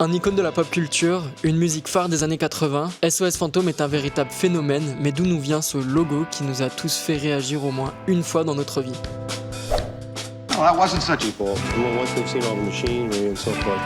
Un icône de la pop culture, une musique phare des années 80, SOS Fantôme est un véritable phénomène, mais d'où nous vient ce logo qui nous a tous fait réagir au moins une fois dans notre vie? No, that wasn't such a... Well, once they've seen all the machinery and so forth.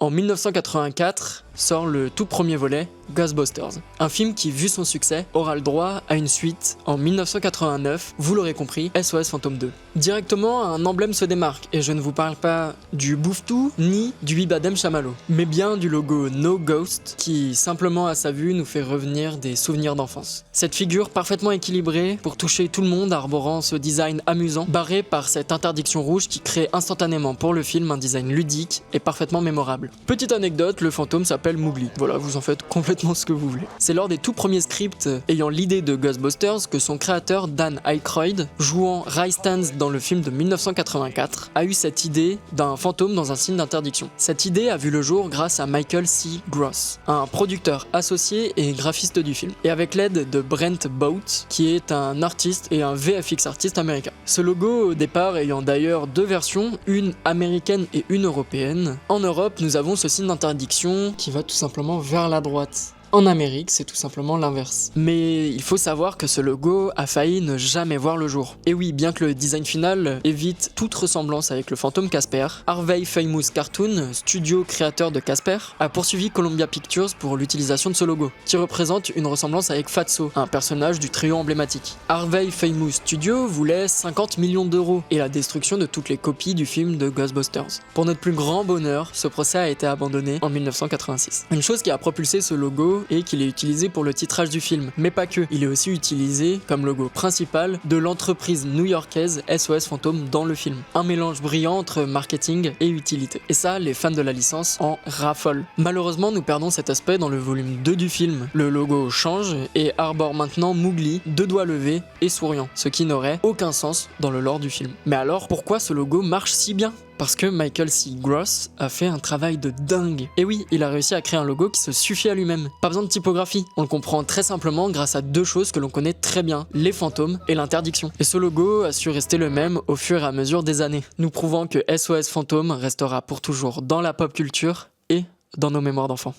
En 1984 sort le tout premier volet, Ghostbusters, un film qui, vu son succès, aura le droit à une suite en 1989, vous l'aurez compris, SOS Fantôme 2. Directement, un emblème se démarque, et je ne vous parle pas du bouffe-tout, ni du Bibadem Chamallow, mais bien du logo No Ghost, qui, simplement à sa vue, nous fait revenir des souvenirs d'enfance. Cette figure parfaitement équilibrée, pour toucher tout le monde, arborant ce design amusant, barré par cette interdiction rouge qui crée instantanément pour le film un design ludique et parfaitement mémorable. Petite anecdote, le fantôme s'appelle Mowgli. Voilà, vous en faites complètement ce que vous voulez. C'est lors des tout premiers scripts ayant l'idée de Ghostbusters que son créateur Dan Aykroyd, jouant Ray Stantz dans le film de 1984, a eu cette idée d'un fantôme dans un signe d'interdiction. Cette idée a vu le jour grâce à Michael C. Gross, un producteur associé et graphiste du film, et avec l'aide de Brent Bowt, qui est un artiste et un VFX artiste américain. Ce logo, au départ ayant d'ailleurs deux versions, une américaine et une européenne. En Europe, nous avons ce signe d'interdiction qui va tout simplement vers la droite. En Amérique, c'est tout simplement l'inverse. Mais il faut savoir que ce logo a failli ne jamais voir le jour. Et oui, bien que le design final évite toute ressemblance avec le fantôme Casper, Harvey Famous Cartoon, studio créateur de Casper, a poursuivi Columbia Pictures pour l'utilisation de ce logo, qui représente une ressemblance avec Fatso, un personnage du trio emblématique. Harvey Famous Studio voulait 50 millions d'euros et la destruction de toutes les copies du film de Ghostbusters. Pour notre plus grand bonheur, ce procès a été abandonné en 1986. Une chose qui a propulsé ce logo et qu'il est utilisé pour le titrage du film, mais pas que, il est aussi utilisé comme logo principal de l'entreprise new-yorkaise SOS Fantôme dans le film. Un mélange brillant entre marketing et utilité. Et ça, les fans de la licence en raffolent. Malheureusement, nous perdons cet aspect dans le volume 2 du film. Le logo change et arbore maintenant Mowgli, deux doigts levés et souriant, ce qui n'aurait aucun sens dans le lore du film. Mais alors, pourquoi ce logo marche si bien ? Parce que Michael C. Gross a fait un travail de dingue. Et oui, il a réussi à créer un logo qui se suffit à lui-même. Pas besoin de typographie. On le comprend très simplement grâce à deux choses que l'on connaît très bien, les fantômes et l'interdiction. Et ce logo a su rester le même au fur et à mesure des années, nous prouvant que SOS Fantôme restera pour toujours dans la pop culture et dans nos mémoires d'enfants.